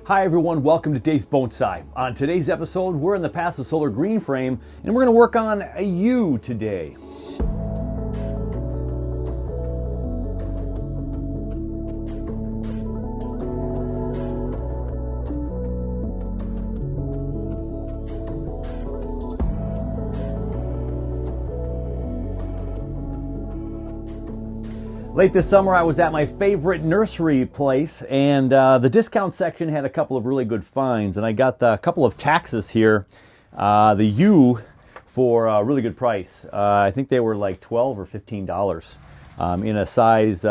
Hi everyone, welcome to Yew Bonsai. On today's episode, we're in the Passive Solar Green Frame, and we're going to work on a yew today. Late this summer, I was at my favorite nursery place, and the discount section had a couple of really good finds, and I got a couple of Taxus here, the yew, for a really good price. I think they were like $12 or $15 in a size,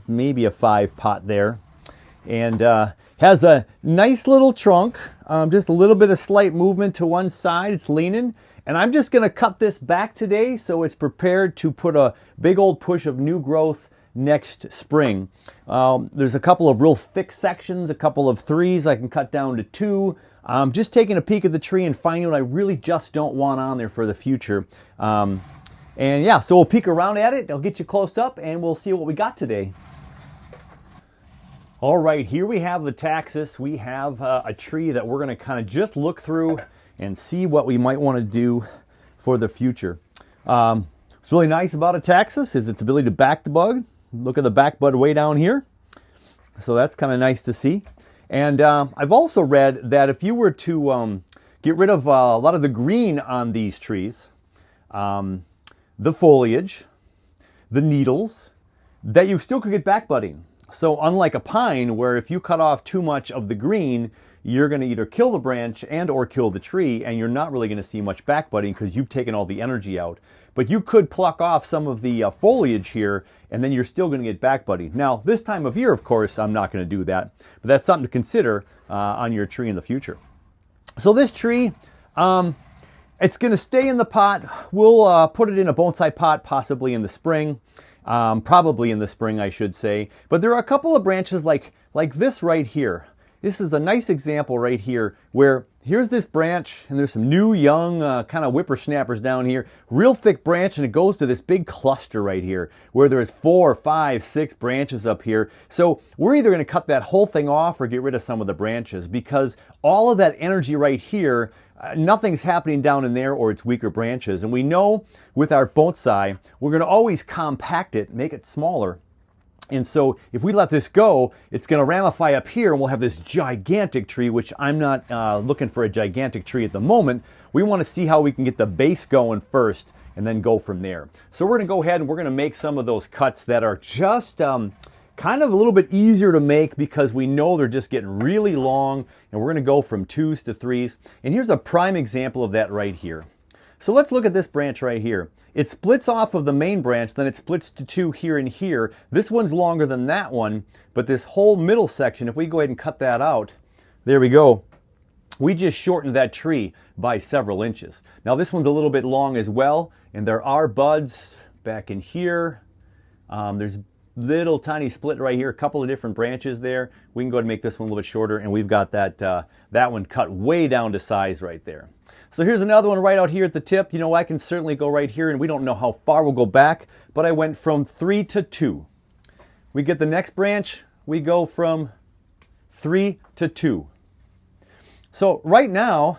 maybe a 5 pot there, and has a nice little trunk, just a little bit of slight movement to one side. It's leaning. And I'm just going to cut this back today so it's prepared to put a big old push of new growth next spring. There's a couple of real thick sections, a couple of 3s I can cut down to 2. Just taking a peek at the tree and finding what I really just don't want on there for the future. And yeah, so we'll peek around at it. I'll get you close up and we'll see what we got today. All right, here we have the Taxus. We have a tree that we're going to kind of just look through and see what we might want to do for the future. What's really nice about a Taxus is its ability to back the bud. Look at the back bud way down here. So that's kind of nice to see. And I've also read that if you were to get rid of a lot of the green on these trees, the foliage, the needles, that you still could get back budding. So unlike a pine, where if you cut off too much of the green, you're going to either kill the branch and or kill the tree, and you're not really going to see much back budding because you've taken all the energy out. But you could pluck off some of the foliage here, and then you're still going to get back budding. Now, this time of year, of course, I'm not going to do that, but that's something to consider on your tree in the future. So this tree, it's going to stay in the pot. We'll put it in a bonsai pot, possibly in the spring. Probably in the spring, I should say. But there are a couple of branches like this right here. This is a nice example right here where here's this branch and there's some new young kind of whippersnappers down here. Real thick branch, and it goes to this big cluster right here where there's 4, 5, 6 branches up here. So we're either going to cut that whole thing off or get rid of some of the branches because all of that energy right here, nothing's happening down in there or it's weaker branches. And we know with our bonsai, we're going to always compact it, make it smaller. And so if we let this go, it's going to ramify up here and we'll have this gigantic tree, which I'm not looking for a gigantic tree at the moment. We want to see how we can get the base going first and then go from there. So we're going to go ahead and we're going to make some of those cuts that are just kind of a little bit easier to make because we know they're just getting really long, and we're going to go from 2s to 3s. And here's a prime example of that right here. So let's look at this branch right here. It splits off of the main branch, then it splits to 2 here and here. This one's longer than that one, but this whole middle section, if we go ahead and cut that out, there we go. We just shortened that tree by several inches. Now this one's a little bit long as well, and there are buds back in here. There's little tiny split right here, a couple of different branches there. We can go ahead and make this one a little bit shorter, and we've got that one cut way down to size right there. So here's another one right out here at the tip. You know, I can certainly go right here, and we don't know how far we'll go back, but I went from 3 to 2. We get the next branch, we go from 3 to 2. So right now,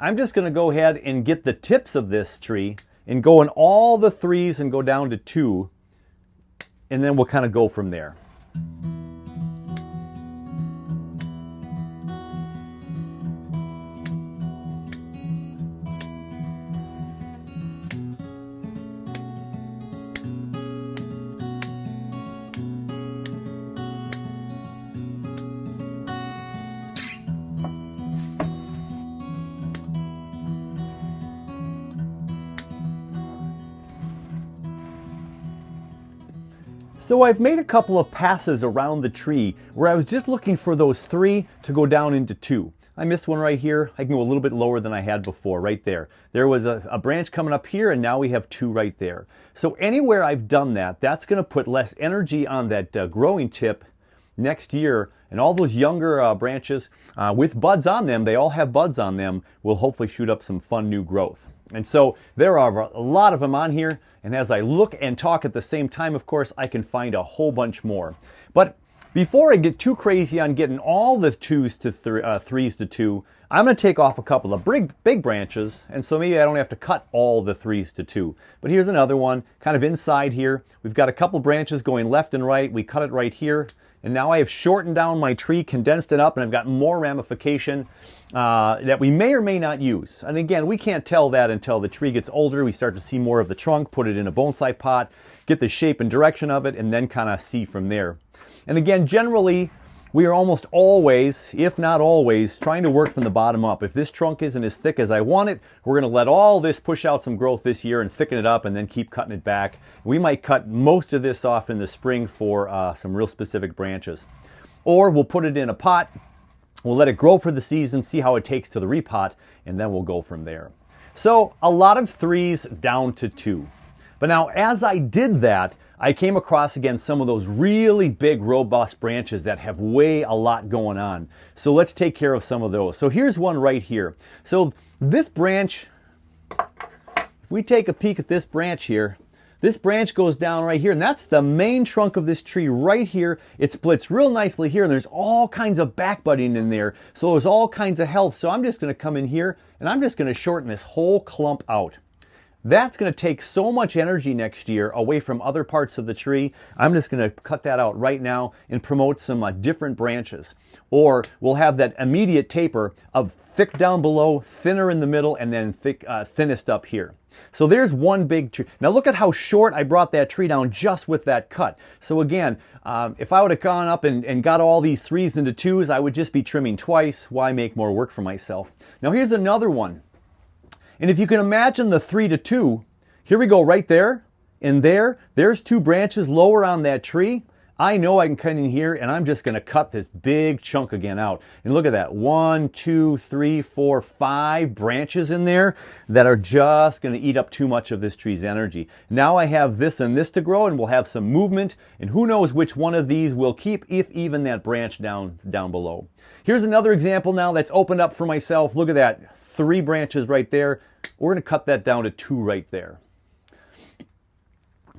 I'm just going to go ahead and get the tips of this tree and go in all the 3s and go down to 2, and then we'll kind of go from there. So I've made a couple of passes around the tree where I was just looking for those 3 to go down into 2. I missed one right here. I can go a little bit lower than I had before, right there. There was a branch coming up here, and now we have 2 right there. So anywhere I've done that, that's going to put less energy on that growing tip next year, and all those younger branches with buds on them, they all have buds on them, will hopefully shoot up some fun new growth. And so there are a lot of them on here, and as I look and talk at the same time, of course, I can find a whole bunch more. But Before I get too crazy on getting all the threes to two, I'm going to take off a couple of big branches, and so maybe I don't have to cut all the threes to two. But here's another one, kind of inside here. We've got a couple branches going left and right. We cut it right here, and now I have shortened down my tree, condensed it up, and I've got more ramification that we may or may not use. And again, we can't tell that until the tree gets older. We start to see more of the trunk, put it in a bonsai pot, get the shape and direction of it, and then kind of see from there. And again, generally, we are almost always, if not always, trying to work from the bottom up. If this trunk isn't as thick as I want it, we're going to let all this push out some growth this year and thicken it up and then keep cutting it back. We might cut most of this off in the spring for some real specific branches. Or we'll put it in a pot, we'll let it grow for the season, see how it takes to the repot, and then we'll go from there. So a lot of threes down to two. But now as I did that, I came across again some of those really big robust branches that have a lot going on. So let's take care of some of those. So here's one right here. So this branch, if we take a peek at this branch here, this branch goes down right here, and that's the main trunk of this tree right here. It splits real nicely here, and there's all kinds of back budding in there. So there's all kinds of health. So I'm just going to come in here, and I'm just going to shorten this whole clump out. That's going to take so much energy next year away from other parts of the tree. I'm just going to cut that out right now and promote some different branches. Or we'll have that immediate taper of thick down below, thinner in the middle, and then thinnest up here. So there's one big tree. Now look at how short I brought that tree down just with that cut. So again, if I would have gone up and got all these threes into twos, I would just be trimming twice. Why make more work for myself? Now here's another one. And if you can imagine the 3 to 2, here we go right there, and there's two branches lower on that tree. I know I can cut in here, and I'm just going to cut this big chunk again out. And look at that, 1, 2, 3, 4, 5 branches in there that are just going to eat up too much of this tree's energy. Now I have this and this to grow, and we'll have some movement, and who knows which one of these will keep, if even that branch down below. Here's another example now that's opened up for myself. Look at that. 3 branches right there. We're going to cut that down to 2 right there.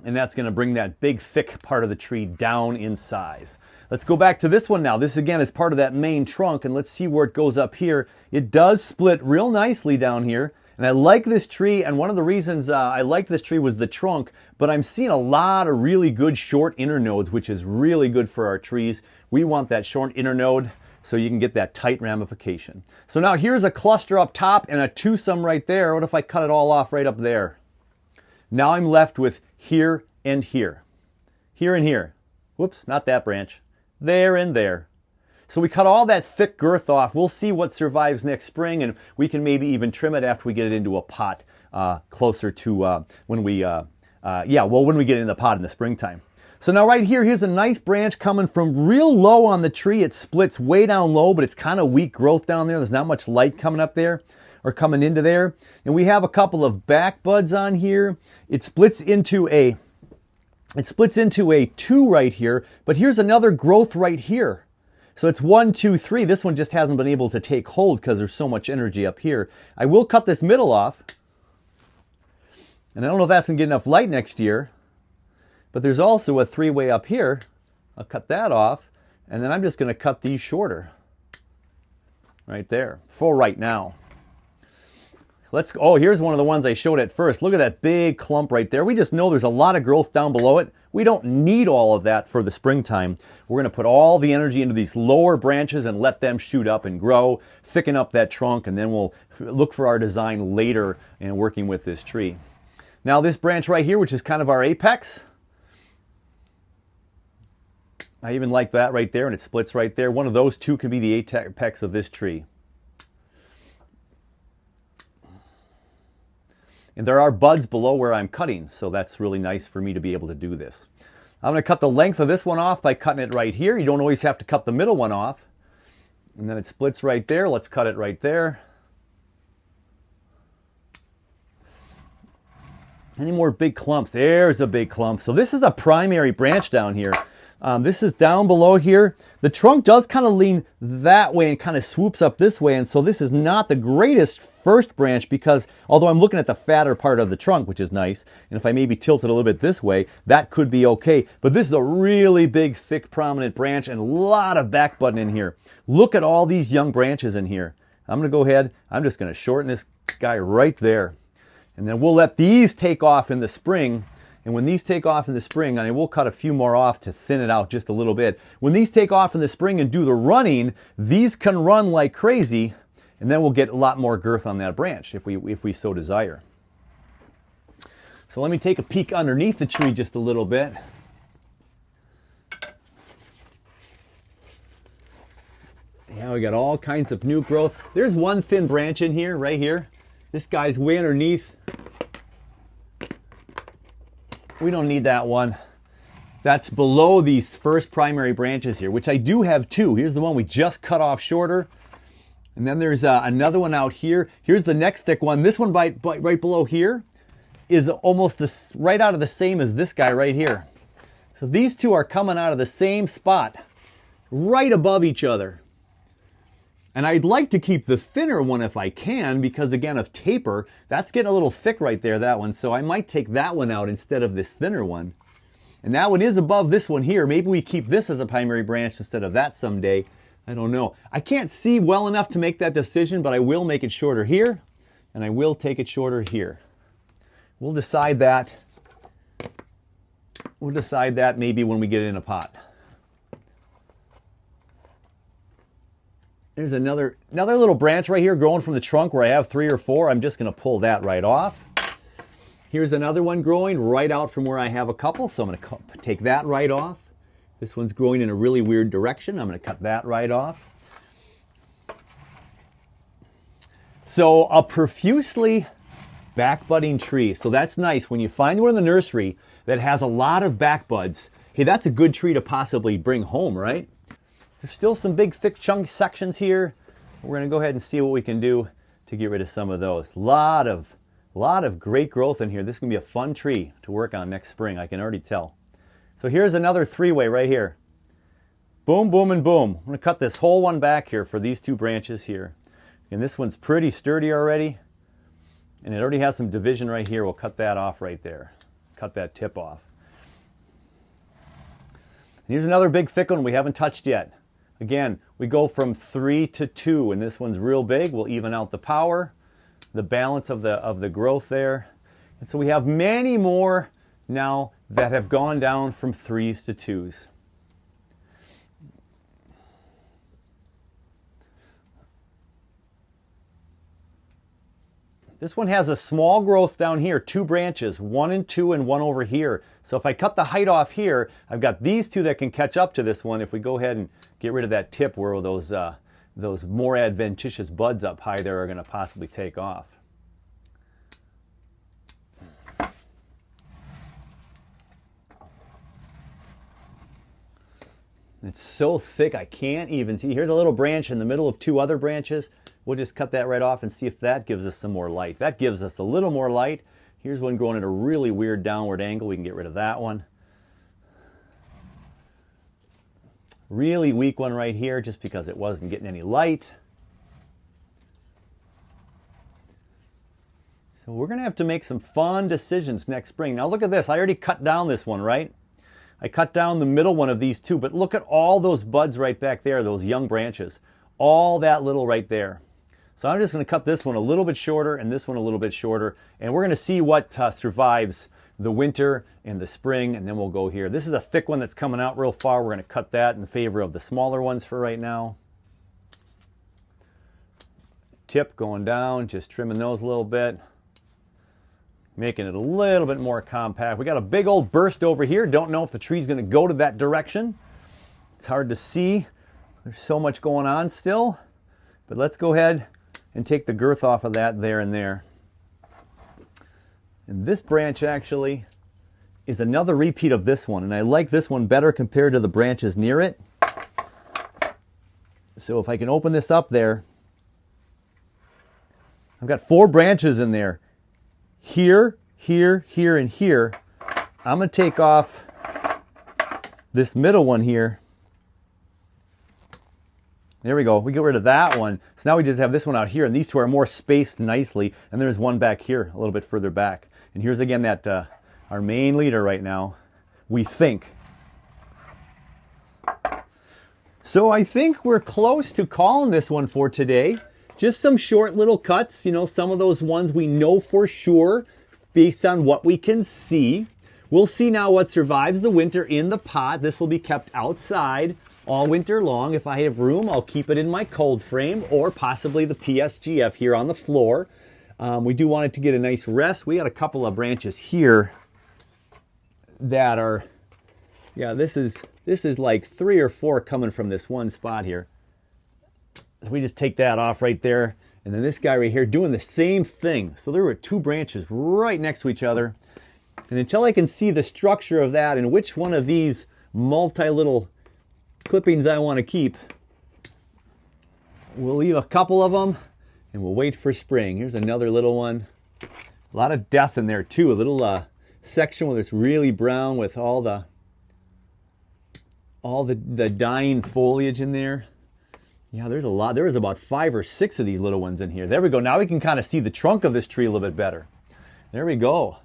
And that's going to bring that big, thick part of the tree down in size. Let's go back to this one now. This, again, is part of that main trunk, and let's see where it goes up here. It does split real nicely down here, and I like this tree, and one of the reasons I liked this tree was the trunk, but I'm seeing a lot of really good short internodes, which is really good for our trees. We want that short internode, so you can get that tight ramification. So now here's a cluster up top and a twosome right there. What if I cut it all off right up there? Now I'm left with here and here. Here and here. Whoops, not that branch. There and there. So we cut all that thick girth off. We'll see what survives next spring, and we can maybe even trim it after we get it into a pot closer to when we get it in the pot in the springtime. So now right here, here's a nice branch coming from real low on the tree. It splits way down low, but it's kind of weak growth down there. There's not much light coming up there or coming into there. And we have a couple of back buds on here. It splits into a 2 right here, but here's another growth right here. So it's 1, 2, 3. This one just hasn't been able to take hold because there's so much energy up here. I will cut this middle off. And I don't know if that's going to get enough light next year. But there's also a 3-way up here. I'll cut that off, and then I'm just going to cut these shorter. Right there, for right now. Here's one of the ones I showed at first. Look at that big clump right there. We just know there's a lot of growth down below it. We don't need all of that for the springtime. We're going to put all the energy into these lower branches and let them shoot up and grow, thicken up that trunk, and then we'll look for our design later in working with this tree. Now this branch right here, which is kind of our apex, I even like that right there, and it splits right there. One of those two can be the apex of this tree. And there are buds below where I'm cutting, so that's really nice for me to be able to do this. I'm going to cut the length of this one off by cutting it right here. You don't always have to cut the middle one off. And then it splits right there. Let's cut it right there. Any more big clumps? There's a big clump. So this is a primary branch down here. This is down below here. The trunk does kind of lean that way and kind of swoops up this way, and so this is not the greatest first branch because although I'm looking at the fatter part of the trunk, which is nice, and if I maybe tilt it a little bit this way, that could be okay. But this is a really big, thick, prominent branch and a lot of back button in here. Look at all these young branches in here. I'm going to go ahead, I'm just going to shorten this guy right there. And then we'll let these take off in the spring. And when these take off in the spring, and we'll cut a few more off to thin it out just a little bit. When these take off in the spring and do the running, these can run like crazy, and then we'll get a lot more girth on that branch if we so desire. So let me take a peek underneath the tree just a little bit. Yeah, we got all kinds of new growth. There's one thin branch in here, right here. This guy's way underneath. We don't need that one. That's below these first primary branches here, which I do have two. Here's the one we just cut off shorter. And then there's another one out here. Here's the next thick one. This one right below here is almost right out of the same as this guy right here. So these two are coming out of the same spot, right above each other. And I'd like to keep the thinner one if I can, because again, of taper, that's getting a little thick right there, that one. So I might take that one out instead of this thinner one. And that one is above this one here. Maybe we keep this as a primary branch instead of that someday. I don't know. I can't see well enough to make that decision, but I will make it shorter here, and I will take it shorter here. We'll decide that. We'll decide that maybe when we get it in a pot. There's another little branch right here growing from the trunk where I have 3 or 4. I'm just going to pull that right off. Here's another one growing right out from where I have a couple, so I'm going to take that right off. This one's growing in a really weird direction. I'm going to cut that right off. So a profusely back budding tree. So that's nice. When you find one in the nursery that has a lot of back buds, hey, that's a good tree to possibly bring home, right? There's still some big, thick, chunk sections here. We're going to go ahead and see what we can do to get rid of some of those. A lot of great growth in here. This is going to be a fun tree to work on next spring. I can already tell. So here's another 3-way right here. Boom, boom, and boom. I'm going to cut this whole one back here for these 2 branches here. And this one's pretty sturdy already. And it already has some division right here. We'll cut that off right there. Cut that tip off. And here's another big, thick one we haven't touched yet. Again, we go from 3 to 2, and this one's real big. We'll even out the power, the balance of the growth there. And so we have many more now that have gone down from 3s to 2s. This one has a small growth down here, 2 branches, 1 and 2 and 1 over here. So if I cut the height off here, I've got these 2 that can catch up to this one if we go ahead and get rid of that tip where those more adventitious buds up high there are going to possibly take off. It's so thick I can't even see. Here's a little branch in the middle of 2 other branches. We'll just cut that right off and see if that gives us some more light. That gives us a little more light. Here's one growing at a really weird downward angle. We can get rid of that one. Really weak one right here just because it wasn't getting any light. So we're going to have to make some fun decisions next spring. Now look at this. I already cut down this one, right? I cut down the middle one of these 2, but look at all those buds right back there, those young branches. All that little right there. So I'm just going to cut this one a little bit shorter and this one a little bit shorter, and we're going to see what survives the winter and the spring, and then we'll go here. This is a thick one that's coming out real far. We're going to cut that in favor of the smaller ones for right now. Tip going down, just trimming those a little bit. Making it a little bit more compact. We got a big old burst over here. Don't know if the tree's going to go to that direction. It's hard to see. There's so much going on still. But let's go ahead and take the girth off of that there and there. And this branch actually is another repeat of this one. And I like this one better compared to the branches near it. So if I can open this up there, I've got 4 branches in there. Here, here, here, and here. I'm going to take off this middle one here, there we go. We get rid of that one. So now we just have this one out here, and these two are more spaced nicely. And there's one back here, a little bit further back. And here's again that our main leader right now, we think. So I think we're close to calling this one for today. Just some short little cuts, you know, some of those ones we know for sure based on what we can see. We'll see now what survives the winter in the pot. This will be kept outside all winter long. If I have room, I'll keep it in my cold frame or possibly the PSGF here on the floor. We do want it to get a nice rest. We got a couple of branches here that are, yeah, this is like 3 or 4 coming from this one spot here. So we just take that off right there. And then this guy right here doing the same thing. So there were 2 branches right next to each other. And until I can see the structure of that and which one of these multi-little clippings I want to keep, we'll leave a couple of them and we'll wait for spring. Here's another little one. A lot of death in there too. A little section where it's really brown with all the dying foliage in there. Yeah, there's a lot. There was about 5 or 6 of these little ones in here. There we go. Now we can kind of see the trunk of this tree a little bit better. There we go.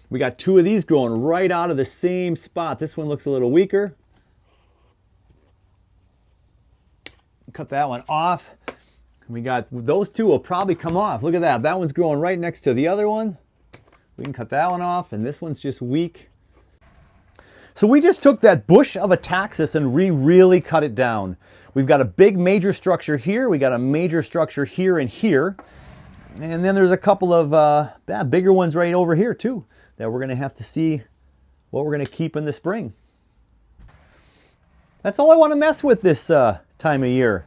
We got 2 of these growing right out of the same spot. This one looks a little weaker. Cut that one off. We got those 2 will probably come off. Look at that. That one's growing right next to the other one. We can cut that one off, and this one's just weak. So we just took that bush of a Taxus and really cut it down. We've got a big major structure here. We got a major structure here and here. And then there's a couple of bigger ones right over here too that we're going to have to see what we're going to keep in the spring. That's all I want to mess with this time of year.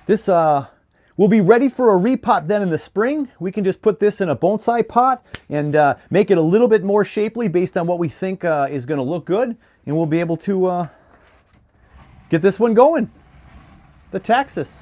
This will be ready for a repot then in the spring. We can just put this in a bonsai pot and make it a little bit more shapely based on what we think is going to look good. And we'll be able to get this one going. The Taxus.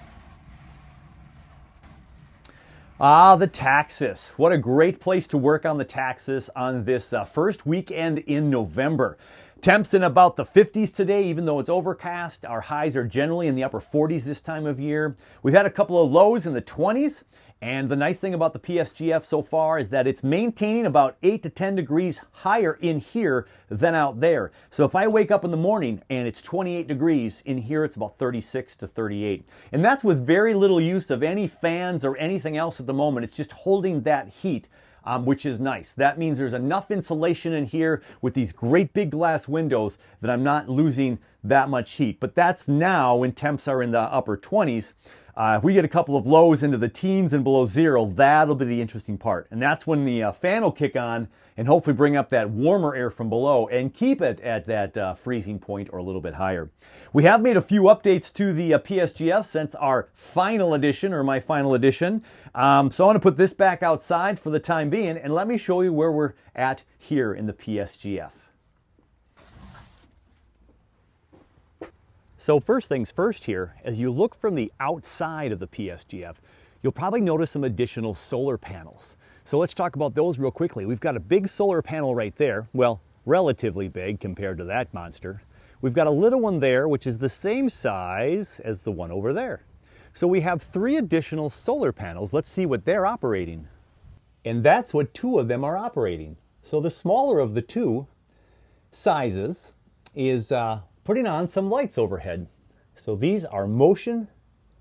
Ah, the Taxus. What a great place to work on the Taxus on this first weekend in November. Temps in about the 50s today, even though it's overcast. Our highs are generally in the upper 40s this time of year. We've had a couple of lows in the 20s. And the nice thing about the PSGF so far is that it's maintaining about 8 to 10 degrees higher in here than out there. So if I wake up in the morning and it's 28 degrees, in here it's about 36 to 38. And that's with very little use of any fans or anything else at the moment. It's just holding that heat, which is nice. That means there's enough insulation in here with these great big glass windows that I'm not losing that much heat. But that's now when temps are in the upper 20s. If we get a couple of lows into the teens and below 0, that'll be the interesting part. And that's when the fan will kick on and hopefully bring up that warmer air from below and keep it at that freezing point or a little bit higher. We have made a few updates to the PSGF since our final edition, or my final edition. So I want to put this back outside for the time being, and let me show you where we're at here in the PSGF. So first things first here, as you look from the outside of the PSGF, you'll probably notice some additional solar panels. So let's talk about those real quickly. We've got a big solar panel right there. Well, relatively big compared to that monster. We've got a little one there, which is the same size as the one over there. So we have 3 additional solar panels. Let's see what they're operating. And that's what 2 of them are operating. So the smaller of the 2 sizes is putting on some lights overhead. So these are motion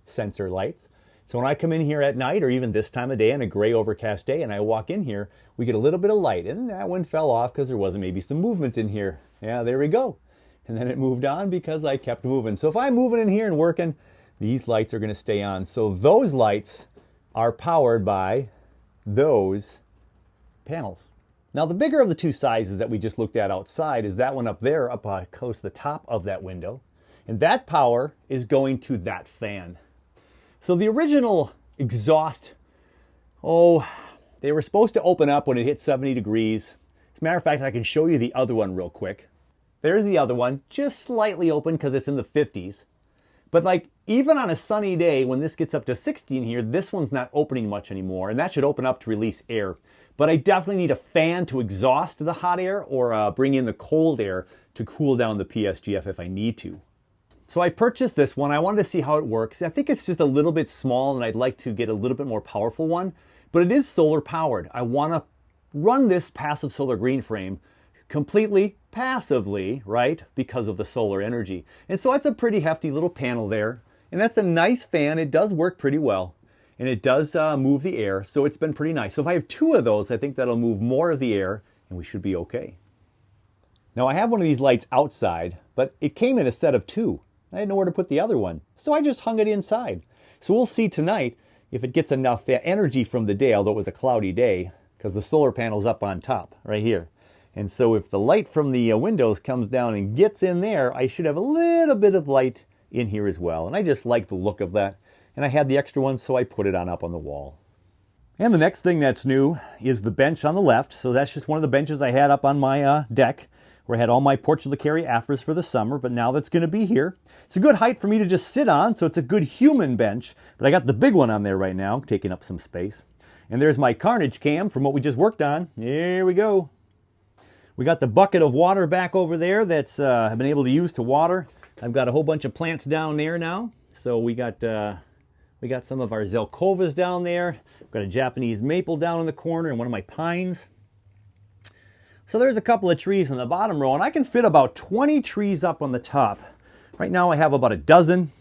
sensor lights. So when I come in here at night, or even this time of day on a gray overcast day, and I walk in here, we get a little bit of light. And that one fell off because there wasn't maybe some movement in here. Yeah, there we go. And then it moved on because I kept moving. So if I'm moving in here and working, these lights are going to stay on. So those lights are powered by those panels. Now the bigger of the 2 sizes that we just looked at outside is that one up there, up close to the top of that window. And that power is going to that fan. So the original exhaust, they were supposed to open up when it hit 70 degrees. As a matter of fact, I can show you the other one real quick. There's the other one, just slightly open because it's in the 50s. But like even on a sunny day when this gets up to 60 in here, this one's not opening much anymore, and that should open up to release air. But I definitely need a fan to exhaust the hot air or bring in the cold air to cool down the PSGF if I need to. So I purchased this one. I wanted to see how it works. I think it's just a little bit small and I'd like to get a little bit more powerful one, but it is solar powered. I want to run this passive solar green frame completely passively, right? Because of the solar energy. And so it's a pretty hefty little panel there. And that's a nice fan. It does work pretty well. And it does move the air, so it's been pretty nice. So if I have 2 of those, I think that'll move more of the air, and we should be okay. Now I have one of these lights outside, but it came in a set of 2. I didn't know where to put the other one, so I just hung it inside. So we'll see tonight if it gets enough energy from the day, although it was a cloudy day, because the solar panel's up on top, right here. And so if the light from the windows comes down and gets in there, I should have a little bit of light in here as well. And I just like the look of that. And I had the extra one, so I put it on up on the wall. And the next thing that's new is the bench on the left. So that's just one of the benches I had up on my deck, where I had all my Porch le Carré afras for the summer, but now that's going to be here. It's a good height for me to just sit on, so it's a good human bench. But I got the big one on there right now, taking up some space. And there's my carnage cam from what we just worked on. Here we go. We got the bucket of water back over there that's I've been able to use to water. I've got a whole bunch of plants down there now. So we got some of our Zelkovas down there. We've got a Japanese maple down in the corner and one of my pines. So there's a couple of trees in the bottom row, and I can fit about 20 trees up on the top. Right now I have about a dozen,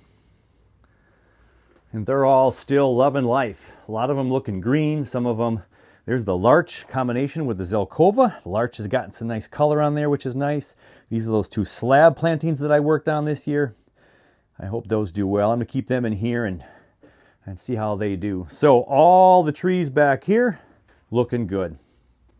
and they're all still loving life. A lot of them looking green, some of them. There's the larch combination with the Zelkova. The larch has gotten some nice color on there, which is nice. These are those 2 slab plantings that I worked on this year. I hope those do well. I'm going to keep them in here and see how they do. So all the trees back here looking good.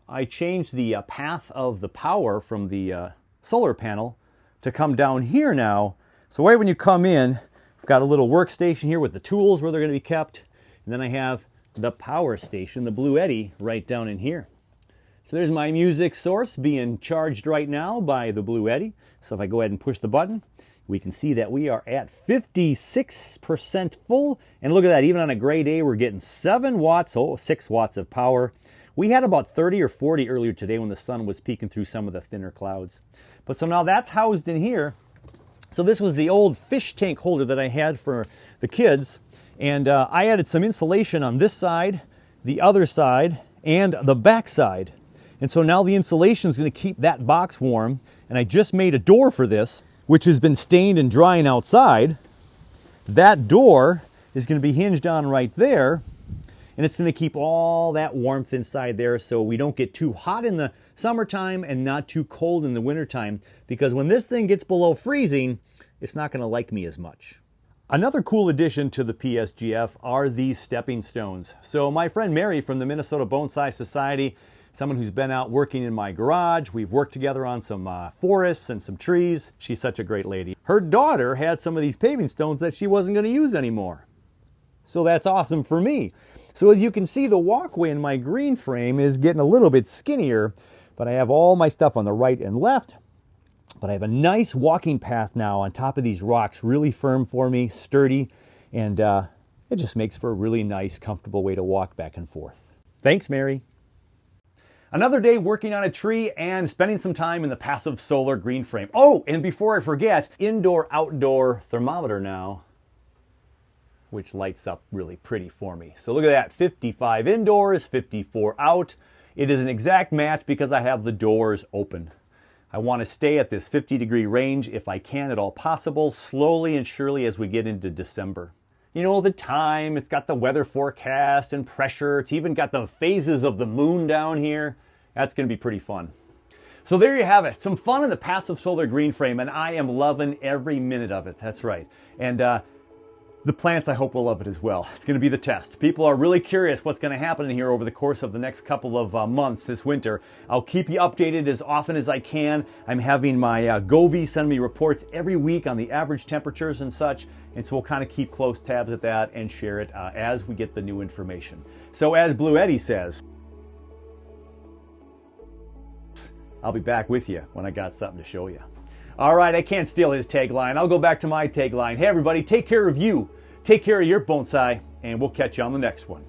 I changed the path of the power from the solar panel to come down here now. So right when you come in, I've got a little workstation here with the tools where they're going to be kept. And then I have the power station, the Blue Eddy, right down in here. So there's my music source being charged right now by the Blue Eddy. So if I go ahead and push the button, we can see that we are at 56% full. And look at that, even on a gray day, we're getting 6 watts of power. We had about 30 or 40 earlier today when the sun was peeking through some of the thinner clouds. But so now that's housed in here. So this was the old fish tank holder that I had for the kids. And I added some insulation on this side, the other side, and the back side. And so now the insulation is going to keep that box warm. And I just made a door for this, which has been stained and drying outside. That door is going to be hinged on right there. And it's going to keep all that warmth inside there so we don't get too hot in the summertime and not too cold in the wintertime. Because when this thing gets below freezing, it's not going to like me as much. Another cool addition to the PSGF are these stepping stones. So my friend Mary from the Minnesota Bonsai Society, someone who's been out working in my garage. We've worked together on some forests and some trees. She's such a great lady. Her daughter had some of these paving stones that she wasn't going to use anymore. So that's awesome for me. So as you can see, the walkway in my green frame is getting a little bit skinnier, but I have all my stuff on the right and left. But I have a nice walking path now on top of these rocks, really firm for me, sturdy, and it just makes for a really nice, comfortable way to walk back and forth. Thanks, Mary. Another day working on a tree and spending some time in the passive solar green frame. Oh, and before I forget, indoor-outdoor thermometer now, which lights up really pretty for me. So look at that, 55 indoors, 54 out. It is an exact match because I have the doors open. I want to stay at this 50-degree range if I can at all possible, slowly and surely as we get into December. You know, the time, it's got the weather forecast and pressure. It's even got the phases of the moon down here. That's going to be pretty fun. So there you have it. Some fun in the passive solar green frame, and I am loving every minute of it. That's right. And the plants, I hope, will love it as well. It's going to be the test. People are really curious what's going to happen in here over the course of the next couple of months this winter. I'll keep you updated as often as I can. I'm having my Govee send me reports every week on the average temperatures and such, and so we'll kind of keep close tabs at that and share it as we get the new information. So as Blue Eddy says, I'll be back with you when I got something to show you. All right, I can't steal his tagline. I'll go back to my tagline. Hey, everybody, take care of you. Take care of your bonsai, and we'll catch you on the next one.